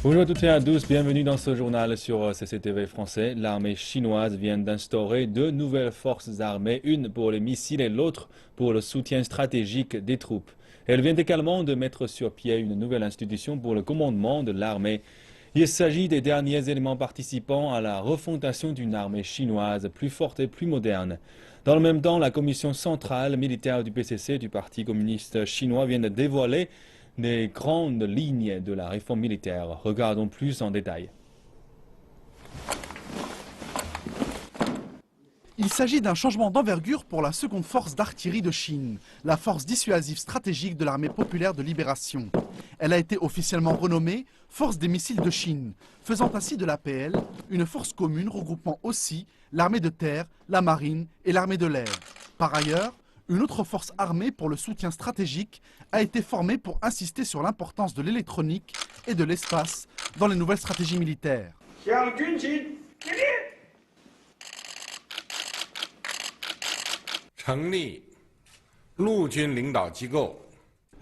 Bonjour à toutes et à tous, bienvenue dans ce journal sur CCTV français. L'armée chinoise vient d'instaurer deux nouvelles forces armées, une pour les missiles et l'autre pour le soutien stratégique des troupes. Elle vient également de mettre sur pied une nouvelle institution pour le commandement de l'armée. Il s'agit des derniers éléments participant à la refondation d'une armée chinoise plus forte et plus moderne. Dans le même temps, la commission centrale militaire du PCC du Parti communiste chinois vient de dévoiler les grandes lignes de la réforme militaire. Regardons plus en détail. Il s'agit d'un changement d'envergure pour la seconde force d'artillerie de Chine, la force dissuasive stratégique de l'armée populaire de libération. Elle a été officiellement renommée Force des missiles de Chine, faisant ainsi de l'APL une force commune regroupant aussi l'armée de terre, la marine et l'armée de l'air. Par ailleurs, une autre force armée pour le soutien stratégique a été formée pour insister sur l'importance de l'électronique et de l'espace dans les nouvelles stratégies militaires.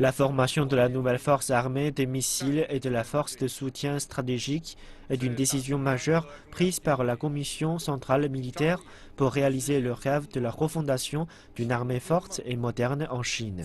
La formation de la nouvelle force armée des missiles et de la force de soutien stratégique est une décision majeure prise par la Commission centrale militaire pour réaliser le rêve de la refondation d'une armée forte et moderne en Chine.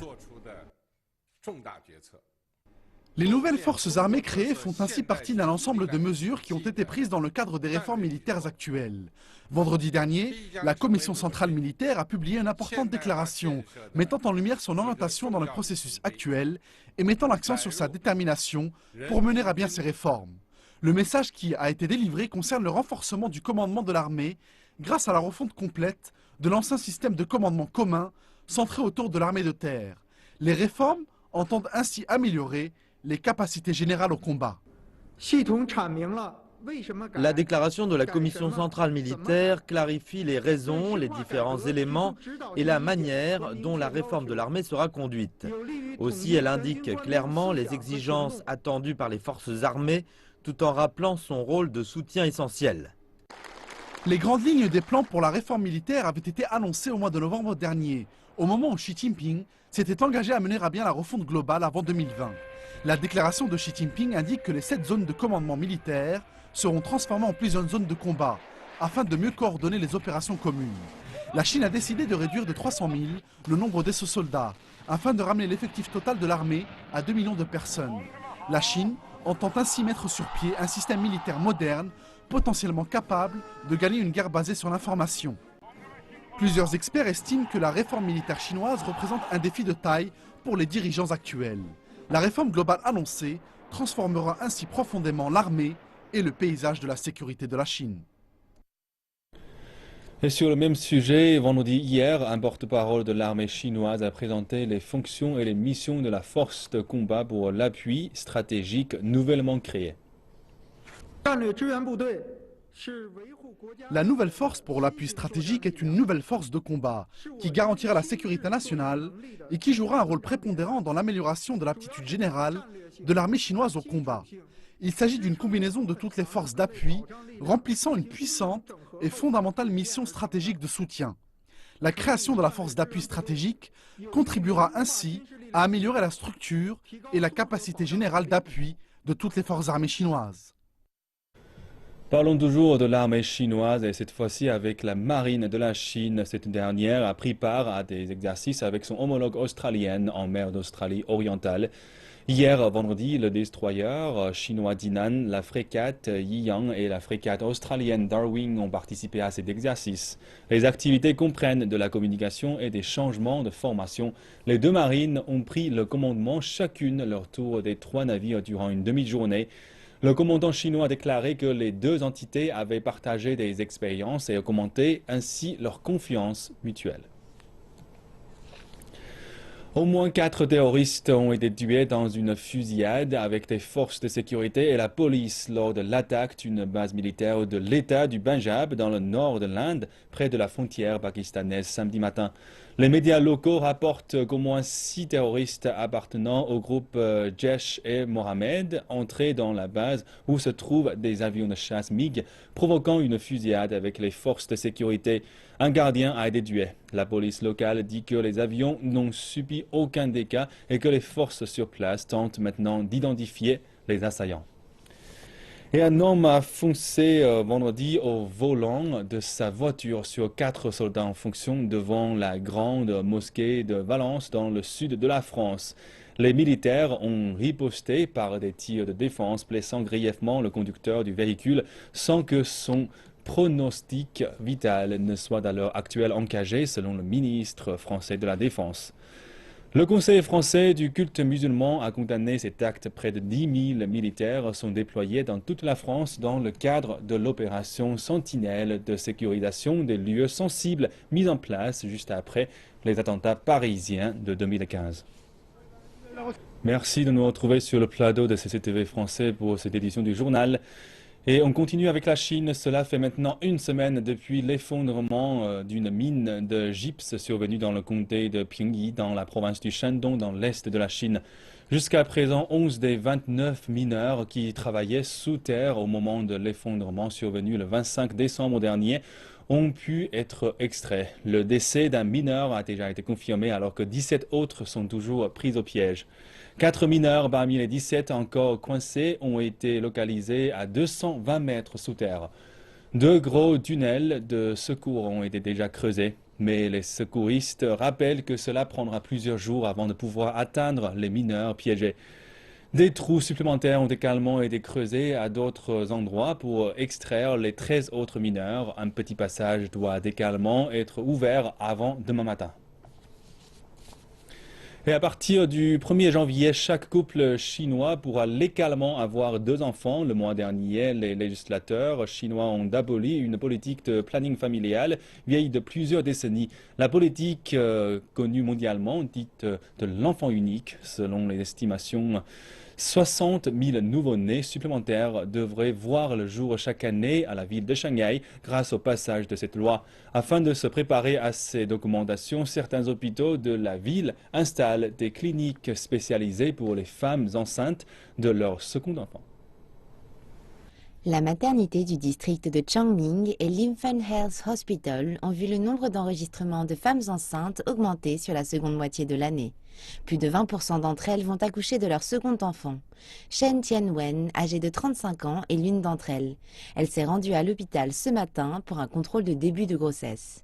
Les nouvelles forces armées créées font ainsi partie d'un ensemble de mesures qui ont été prises dans le cadre des réformes militaires actuelles. Vendredi dernier, la Commission centrale militaire a publié une importante déclaration mettant en lumière son orientation dans le processus actuel et mettant l'accent sur sa détermination pour mener à bien ces réformes. Le message qui a été délivré concerne le renforcement du commandement de l'armée grâce à la refonte complète de l'ancien système de commandement commun centré autour de l'armée de terre. Les réformes entendent ainsi améliorer les capacités générales au combat. La déclaration de la Commission centrale militaire clarifie les raisons, les différents éléments et la manière dont la réforme de l'armée sera conduite. Aussi, elle indique clairement les exigences attendues par les forces armées, tout en rappelant son rôle de soutien essentiel. Les grandes lignes des plans pour la réforme militaire avaient été annoncées au mois de novembre dernier, au moment où Xi Jinping s'était engagé à mener à bien la refonte globale avant 2020. La déclaration de Xi Jinping indique que les 7 zones de commandement militaire seront transformées en plusieurs zones de combat, afin de mieux coordonner les opérations communes. La Chine a décidé de réduire de 300 000 le nombre de ses soldats, afin de ramener l'effectif total de l'armée à 2 millions de personnes. La Chine entend ainsi mettre sur pied un système militaire moderne, potentiellement capable de gagner une guerre basée sur l'information. Plusieurs experts estiment que la réforme militaire chinoise représente un défi de taille pour les dirigeants actuels. La réforme globale annoncée transformera ainsi profondément l'armée et le paysage de la sécurité de la Chine. Et sur le même sujet, vendredi hier, un porte-parole de l'armée chinoise a présenté les fonctions et les missions de la force de combat pour l'appui stratégique nouvellement créée. La nouvelle force pour l'appui stratégique est une nouvelle force de combat qui garantira la sécurité nationale et qui jouera un rôle prépondérant dans l'amélioration de l'aptitude générale de l'armée chinoise au combat. Il s'agit d'une combinaison de toutes les forces d'appui remplissant une puissante et fondamentale mission stratégique de soutien. La création de la force d'appui stratégique contribuera ainsi à améliorer la structure et la capacité générale d'appui de toutes les forces armées chinoises. Parlons toujours de l'armée chinoise et cette fois-ci avec la marine de la Chine. Cette dernière a pris part à des exercices avec son homologue australienne en mer d'Australie orientale. Hier, vendredi, le destroyer chinois Dinan, la frégate Yiyang et la frégate australienne Darwin ont participé à cet exercice. Les activités comprennent de la communication et des changements de formation. Les deux marines ont pris le commandement chacune leur tour des 3 navires durant une demi-journée. Le commandant chinois a déclaré que les deux entités avaient partagé des expériences et augmenté ainsi leur confiance mutuelle. Au moins 4 terroristes ont été tués dans une fusillade avec des forces de sécurité et la police lors de l'attaque d'une base militaire de l'État du Punjab dans le nord de l'Inde, près de la frontière pakistanaise samedi matin. Les médias locaux rapportent qu'au moins 6 terroristes appartenant au groupe Jaish-e-Mohammed entraient dans la base où se trouvent des avions de chasse MiG, provoquant une fusillade avec les forces de sécurité. Un gardien a été tué. La police locale dit que les avions n'ont subi aucun dégât et que les forces sur place tentent maintenant d'identifier les assaillants. Et un homme a foncé vendredi au volant de sa voiture sur 4 soldats en fonction devant la grande mosquée de Valence dans le sud de la France. Les militaires ont riposté par des tirs de défense, blessant grièvement le conducteur du véhicule sans que son pronostic vital ne soit à l'heure actuelle engagé, selon le ministre français de la Défense. Le Conseil français du culte musulman a condamné cet acte. Près de 10 000 militaires sont déployés dans toute la France dans le cadre de l'opération Sentinelle de sécurisation des lieux sensibles mise en place juste après les attentats parisiens de 2015. Merci de nous retrouver sur le plateau de CCTV français pour cette édition du journal. Et on continue avec la Chine. Cela fait maintenant une semaine depuis l'effondrement d'une mine de gypse survenue dans le comté de Pingyi, dans la province du Shandong, dans l'est de la Chine. Jusqu'à présent, 11 des 29 mineurs qui travaillaient sous terre au moment de l'effondrement survenu le 25 décembre dernier ont pu être extraits. Le décès d'un mineur a déjà été confirmé alors que 17 autres sont toujours pris au piège. 4 mineurs parmi les 17 encore coincés ont été localisés à 220 mètres sous terre. 2 gros tunnels de secours ont été déjà creusés, mais les secouristes rappellent que cela prendra plusieurs jours avant de pouvoir atteindre les mineurs piégés. Des trous supplémentaires ont également été creusés à d'autres endroits pour extraire les 13 autres mineurs. Un petit passage doit également être ouvert avant demain matin. Et à partir du 1er janvier, chaque couple chinois pourra légalement avoir 2 enfants. Le mois dernier, les législateurs chinois ont aboli une politique de planning familial vieille de plusieurs décennies. La politique connue mondialement, dite de l'enfant unique, selon les estimations. 60 000 nouveau-nés supplémentaires devraient voir le jour chaque année à la ville de Shanghai grâce au passage de cette loi. Afin de se préparer à ces documentations, certains hôpitaux de la ville installent des cliniques spécialisées pour les femmes enceintes de leur second enfant. La maternité du district de Changming et l'Infant Health Hospital ont vu le nombre d'enregistrements de femmes enceintes augmenter sur la seconde moitié de l'année. Plus de 20% d'entre elles vont accoucher de leur second enfant. Shen Tianwen, âgée de 35 ans, est l'une d'entre elles. Elle s'est rendue à l'hôpital ce matin pour un contrôle de début de grossesse.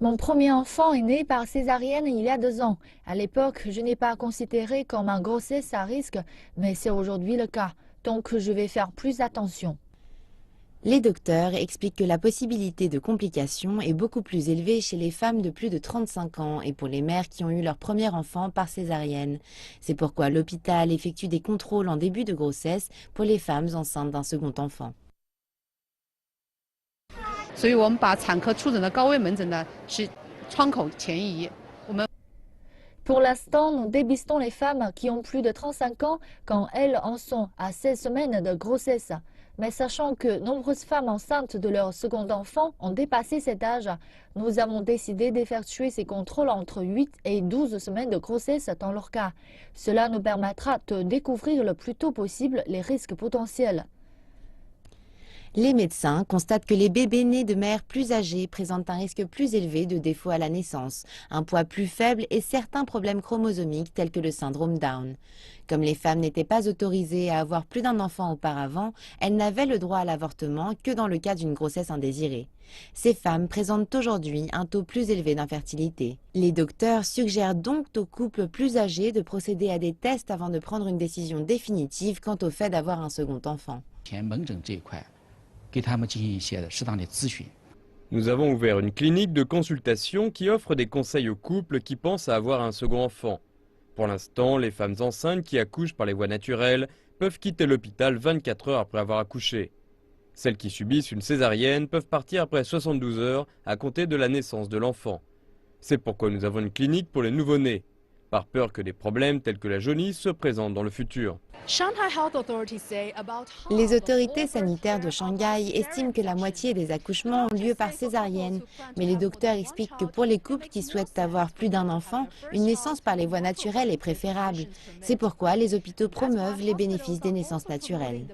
Mon premier enfant est né par césarienne il y a 2 ans. À l'époque, je n'ai pas considéré comme une grossesse à risque, mais c'est aujourd'hui le cas. Donc je vais faire plus attention. Les docteurs expliquent que la possibilité de complications est beaucoup plus élevée chez les femmes de plus de 35 ans et pour les mères qui ont eu leur premier enfant par césarienne. C'est pourquoi l'hôpital effectue des contrôles en début de grossesse pour les femmes enceintes d'un second enfant. Pour l'instant, nous dépistons les femmes qui ont plus de 35 ans quand elles en sont à 16 semaines de grossesse. Mais sachant que nombreuses femmes enceintes de leur second enfant ont dépassé cet âge, nous avons décidé d'effectuer ces contrôles entre 8 et 12 semaines de grossesse dans leur cas. Cela nous permettra de découvrir le plus tôt possible les risques potentiels. Les médecins constatent que les bébés nés de mères plus âgées présentent un risque plus élevé de défaut à la naissance, un poids plus faible et certains problèmes chromosomiques tels que le syndrome Down. Comme les femmes n'étaient pas autorisées à avoir plus d'un enfant auparavant, elles n'avaient le droit à l'avortement que dans le cas d'une grossesse indésirée. Ces femmes présentent aujourd'hui un taux plus élevé d'infertilité. Les docteurs suggèrent donc aux couples plus âgés de procéder à des tests avant de prendre une décision définitive quant au fait d'avoir un second enfant. Nous avons ouvert une clinique de consultation qui offre des conseils aux couples qui pensent à avoir un second enfant. Pour l'instant, les femmes enceintes qui accouchent par les voies naturelles peuvent quitter l'hôpital 24 heures après avoir accouché. Celles qui subissent une césarienne peuvent partir après 72 heures à compter de la naissance de l'enfant. C'est pourquoi nous avons une clinique pour les nouveau-nés, par peur que des problèmes tels que la jaunisse se présentent dans le futur. Les autorités sanitaires de Shanghai estiment que la moitié des accouchements ont lieu par césarienne, mais les docteurs expliquent que pour les couples qui souhaitent avoir plus d'un enfant, une naissance par les voies naturelles est préférable. C'est pourquoi les hôpitaux promeuvent les bénéfices des naissances naturelles.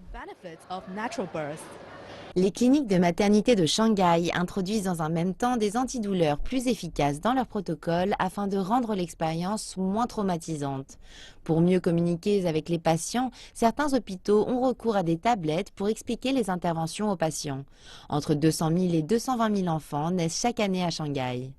Les cliniques de maternité de Shanghai introduisent dans un même temps des antidouleurs plus efficaces dans leur protocole afin de rendre l'expérience moins traumatisante. Pour mieux communiquer avec les patients, certains hôpitaux ont recours à des tablettes pour expliquer les interventions aux patients. Entre 200 000 et 220 000 enfants naissent chaque année à Shanghai.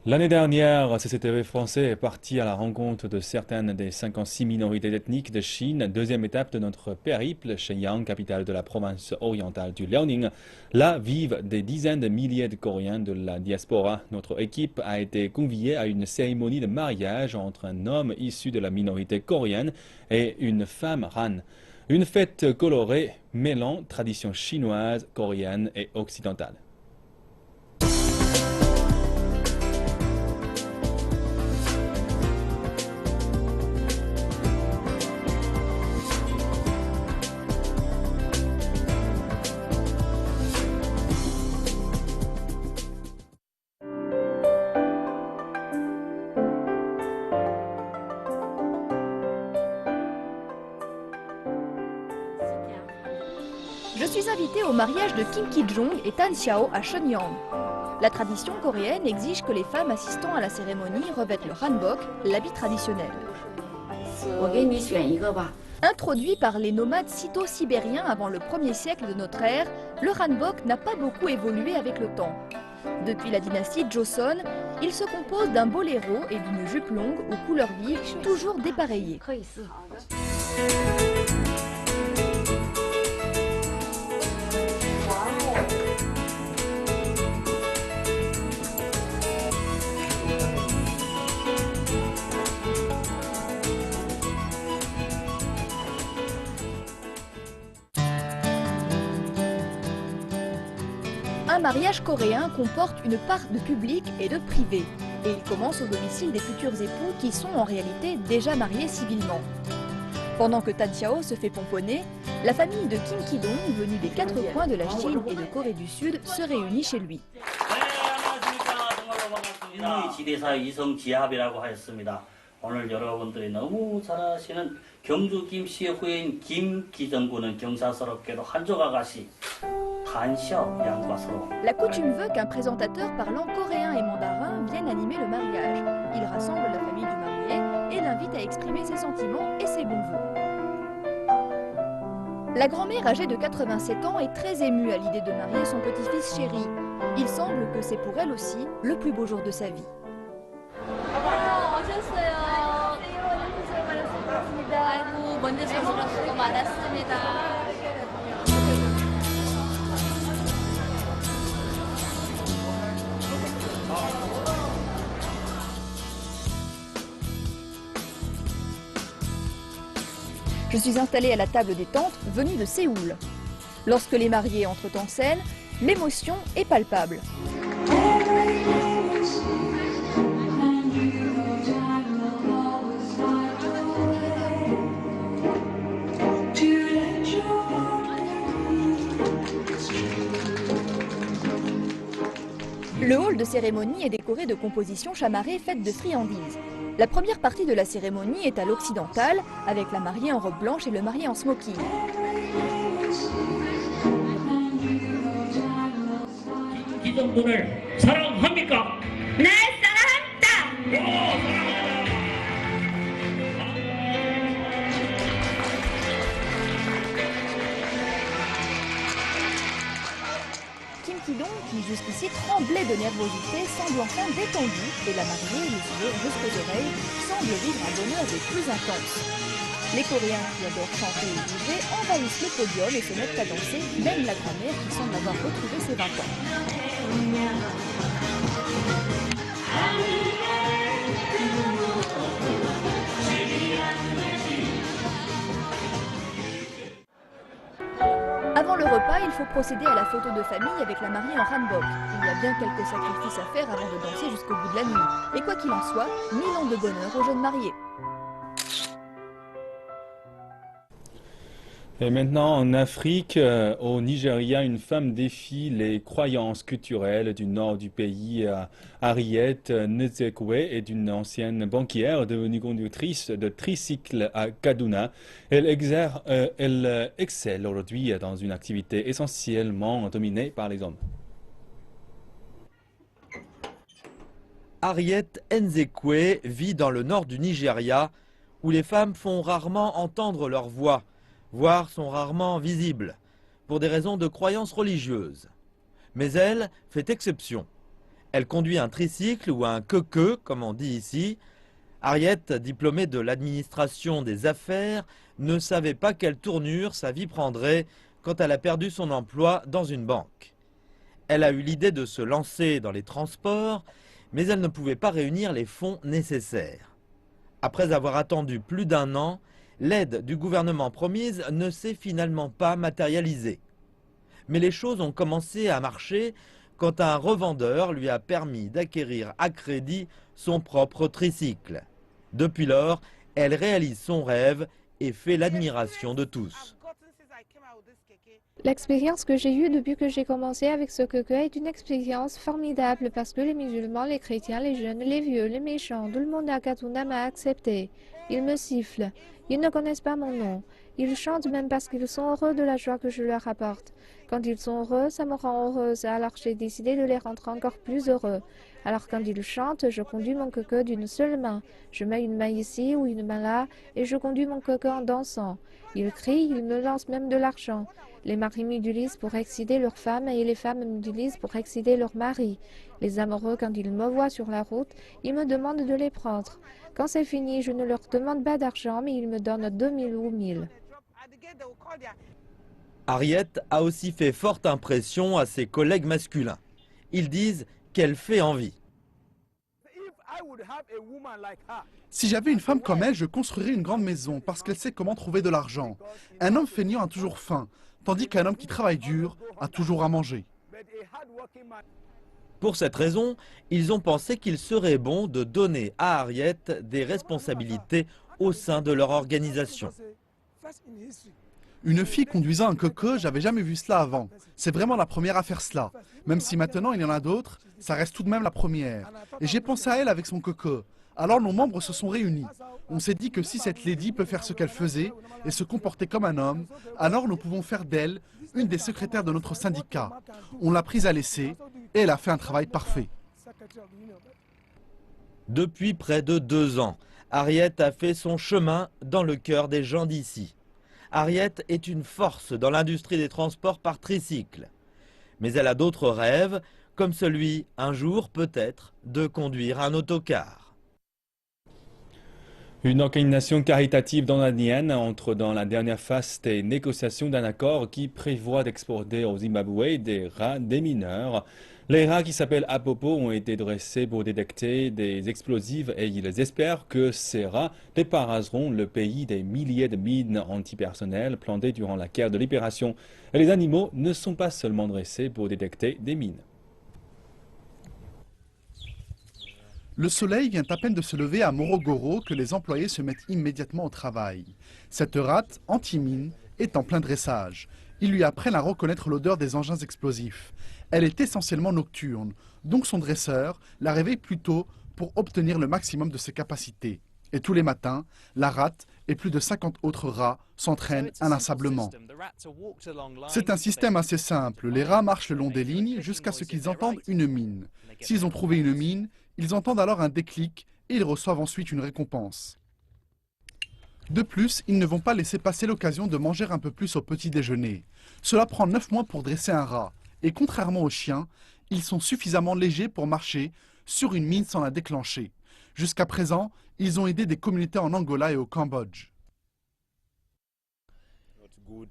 L'année dernière, CCTV français est parti à la rencontre de certaines des 56 minorités ethniques de Chine, deuxième étape de notre périple. Shenyang, capitale de la province orientale du Liaoning. Là vivent des dizaines de milliers de Coréens de la diaspora. Notre équipe a été conviée à une cérémonie de mariage entre un homme issu de la minorité coréenne et une femme Han. Une fête colorée mêlant traditions chinoises, coréennes et occidentales. Je suis invitée au mariage de Kim Ki-jong et Tan Xiao à Shenyang. La tradition coréenne exige que les femmes assistant à la cérémonie revêtent le hanbok, l'habit traditionnel. Introduit par les nomades sito-sibériens avant le 1er siècle de notre ère, le hanbok n'a pas beaucoup évolué avec le temps. Depuis la dynastie Joseon, il se compose d'un boléro et d'une jupe longue aux couleurs vives, toujours dépareillées. Un mariage coréen comporte une part de public et de privé, et il commence au domicile des futurs époux qui sont en réalité déjà mariés civilement. Pendant que Tan Xiao se fait pomponner, la famille de Kim Ki-dong, venue des 4 coins de la Chine et de Corée du Sud, se réunit chez lui. 오늘 여러분들이 너무 잘하시는 경주 김 씨의 후예인 김기정 군은 경사스럽게도 한족 아가씨 단시오 양과 서로. La coutume veut qu'un présentateur parlant coréen et mandarin vienne animer le mariage. Il rassemble la famille du marié et l'invite à exprimer ses sentiments et ses bons vœux. La grand-mère âgée de 87 ans est très émue à l'idée de marier son petit-fils chéri. Il semble que c'est pour elle aussi le plus beau jour de sa vie. Je suis installée à la table des tantes venues de Séoul. Lorsque les mariés entrent en scène, l'émotion est palpable. Le hall de cérémonie est décoré de compositions chamarrées faites de friandises. La première partie de la cérémonie est à l'occidental, avec la mariée en robe blanche et le marié en smoking. Kim Ki-dong, qui jusqu'ici tremblait de nervosité, semble enfin détendu et la mariée, les yeux jusqu'aux oreilles, semble vivre un bonheur des plus intenses. Les Coréens qui adorent chanter et bouger envahissent le podium et se mettent à danser, même la grand-mère qui semble avoir retrouvé ses 20 ans. Avant le repas, il faut procéder à la photo de famille avec la mariée en hanbok. Il y a bien quelques sacrifices à faire avant de danser jusqu'au bout de la nuit. Et quoi qu'il en soit, 1000 ans de bonheur aux jeunes mariés. Et maintenant, en Afrique, au Nigeria, une femme défie les croyances culturelles du nord du pays. Harriet Nzekwe est une ancienne banquière devenue conductrice de tricycle à Kaduna. Elle excelle aujourd'hui dans une activité essentiellement dominée par les hommes. Harriet Nzekwe vit dans le nord du Nigeria, où les femmes font rarement entendre leur voix, voire sont rarement visibles, pour des raisons de croyances religieuses. Mais elle fait exception. Elle conduit un tricycle ou un keke, comme on dit ici. Harriet, diplômée de l'administration des affaires, ne savait pas quelle tournure sa vie prendrait quand elle a perdu son emploi dans une banque. Elle a eu l'idée de se lancer dans les transports, mais elle ne pouvait pas réunir les fonds nécessaires. Après avoir attendu plus d'1 an, l'aide du gouvernement promise ne s'est finalement pas matérialisée. Mais les choses ont commencé à marcher quand un revendeur lui a permis d'acquérir à crédit son propre tricycle. Depuis lors, elle réalise son rêve et fait l'admiration de tous. L'expérience que j'ai eue depuis que j'ai commencé avec ce keke est une expérience formidable parce que les musulmans, les chrétiens, les jeunes, les vieux, les méchants, tout le monde à Kaduna m'a accepté. Ils me sifflent. Ils ne connaissent pas mon nom. Ils chantent même parce qu'ils sont heureux de la joie que je leur apporte. Quand ils sont heureux, ça me rend heureuse, alors j'ai décidé de les rendre encore plus heureux. Alors quand ils chantent, je conduis mon keke d'une seule main. Je mets une main ici ou une main là et je conduis mon keke en dansant. Ils crient, ils me lancent même de l'argent. Les maris m'utilisent pour exciter leurs femmes et les femmes m'utilisent pour exciter leurs maris. Les amoureux, quand ils me voient sur la route, ils me demandent de les prendre. Quand c'est fini, je ne leur demande pas d'argent, mais ils me donnent 2000 ou 1000. Harriet a aussi fait forte impression à ses collègues masculins. Ils disent qu'elle fait envie. Si j'avais une femme comme elle, je construirais une grande maison parce qu'elle sait comment trouver de l'argent. Un homme feignant a toujours faim, tandis qu'un homme qui travaille dur a toujours à manger. Pour cette raison, ils ont pensé qu'il serait bon de donner à Harriet des responsabilités au sein de leur organisation. Une fille conduisant un keke, j'avais jamais vu cela avant. C'est vraiment la première à faire cela. Même si maintenant il y en a d'autres, ça reste tout de même la première. Et j'ai pensé à elle avec son keke. Alors nos membres se sont réunis. On s'est dit que si cette lady peut faire ce qu'elle faisait et se comporter comme un homme, alors nous pouvons faire d'elle une des secrétaires de notre syndicat. On l'a prise à l'essai et elle a fait un travail parfait. Depuis près de 2 ans, Harriet a fait son chemin dans le cœur des gens d'ici. Harriet est une force dans l'industrie des transports par tricycle. Mais elle a d'autres rêves, comme celui, un jour peut-être, de conduire un autocar. Une organisation caritative dandanienne entre dans la dernière phase des négociations d'un accord qui prévoit d'exporter au Zimbabwe des rats démineurs. Les rats qui s'appellent Apopo ont été dressés pour détecter des explosifs et ils espèrent que ces rats débarrasseront le pays des milliers de mines antipersonnelles plantées durant la guerre de libération. Et les animaux ne sont pas seulement dressés pour détecter des mines. Le soleil vient à peine de se lever à Morogoro que les employés se mettent immédiatement au travail. Cette rate, anti-mine, est en plein dressage. Ils lui apprennent à reconnaître l'odeur des engins explosifs. Elle est essentiellement nocturne, donc son dresseur la réveille plus tôt pour obtenir le maximum de ses capacités. Et tous les matins, la rate et plus de 50 autres rats s'entraînent inlassablement. C'est un système assez simple. Les rats marchent le long des lignes jusqu'à ce qu'ils entendent une mine. S'ils ont trouvé une mine, ils entendent alors un déclic et ils reçoivent ensuite une récompense. De plus, ils ne vont pas laisser passer l'occasion de manger un peu plus au petit déjeuner. Cela prend 9 mois pour dresser un rat. Et contrairement aux chiens, ils sont suffisamment légers pour marcher sur une mine sans la déclencher. Jusqu'à présent, ils ont aidé des communautés en Angola et au Cambodge.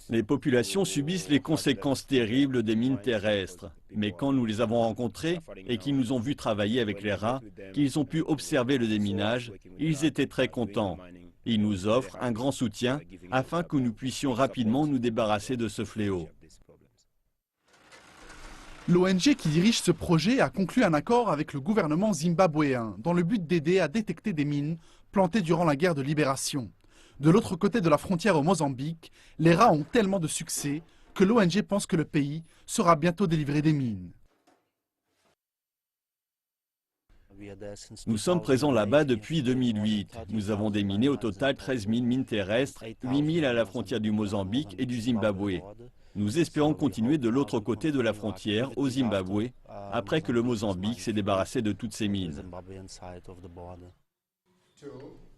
Les populations subissent les conséquences terribles des mines terrestres. Mais quand nous les avons rencontrés et qu'ils nous ont vus travailler avec les rats, qu'ils ont pu observer le déminage, ils étaient très contents. Ils nous offrent un grand soutien afin que nous puissions rapidement nous débarrasser de ce fléau. L'ONG qui dirige ce projet a conclu un accord avec le gouvernement zimbabwéen dans le but d'aider à détecter des mines plantées durant la guerre de libération. De l'autre côté de la frontière au Mozambique, les rats ont tellement de succès que l'ONG pense que le pays sera bientôt délivré des mines. Nous sommes présents là-bas depuis 2008. Nous avons déminé au total 13 000 mines terrestres, 8 000 à la frontière du Mozambique et du Zimbabwe. Nous espérons continuer de l'autre côté de la frontière, au Zimbabwe, après que le Mozambique s'est débarrassé de toutes ces mines.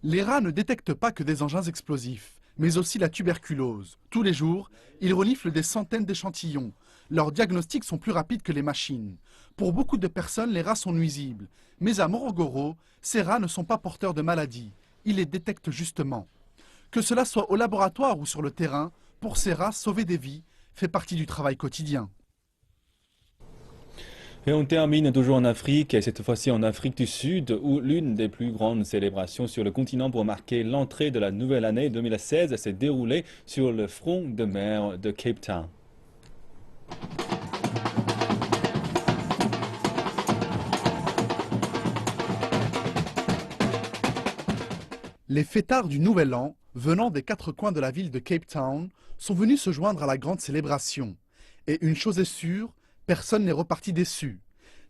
Les rats ne détectent pas que des engins explosifs, mais aussi la tuberculose. Tous les jours, ils reniflent des centaines d'échantillons. Leurs diagnostics sont plus rapides que les machines. Pour beaucoup de personnes, les rats sont nuisibles. Mais à Morogoro, ces rats ne sont pas porteurs de maladies. Ils les détectent justement. Que cela soit au laboratoire ou sur le terrain, pour ces rats, sauver des vies fait partie du travail quotidien. Et on termine toujours en Afrique, et cette fois-ci en Afrique du Sud, où l'une des plus grandes célébrations sur le continent pour marquer l'entrée de la nouvelle année 2016 s'est déroulée sur le front de mer de Cape Town. Les fêtards du Nouvel An, venant des quatre coins de la ville de Cape Town, sont venus se joindre à la grande célébration. Et une chose est sûre, personne n'est reparti déçu.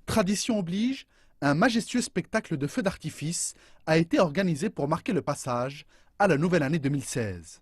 Tradition oblige, un majestueux spectacle de feux d'artifice a été organisé pour marquer le passage à la nouvelle année 2016.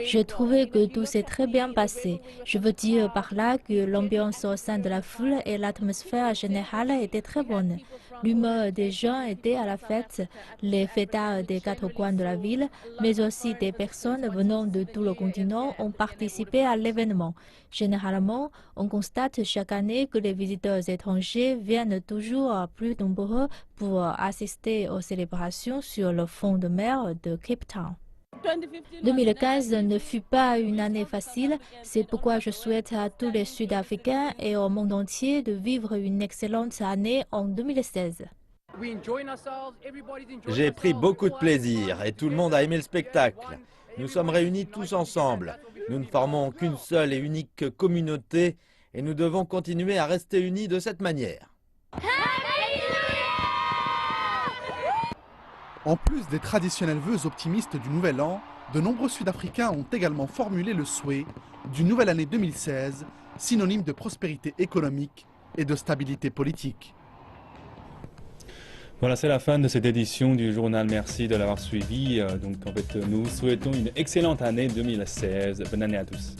J'ai trouvé que tout s'est très bien passé. Je veux dire par là que l'ambiance au sein de la foule et l'atmosphère générale étaient très bonnes. L'humeur des gens était à la fête, les fêtards des quatre coins de la ville, mais aussi des personnes venant de tout le continent ont participé à l'événement. Généralement, on constate chaque année que les visiteurs étrangers viennent toujours plus nombreux pour assister aux célébrations sur le front de mer de Cape Town. 2015 ne fut pas une année facile, c'est pourquoi je souhaite à tous les Sud-Africains et au monde entier de vivre une excellente année en 2016. J'ai pris beaucoup de plaisir et tout le monde a aimé le spectacle. Nous sommes réunis tous ensemble. Nous ne formons qu'une seule et unique communauté et nous devons continuer à rester unis de cette manière. En plus des traditionnels vœux optimistes du Nouvel An, de nombreux Sud-Africains ont également formulé le souhait d'une nouvelle année 2016, synonyme de prospérité économique et de stabilité politique. Voilà, c'est la fin de cette édition du journal. Merci de l'avoir suivi. Donc, en fait, nous souhaitons une excellente année 2016. Bonne année à tous.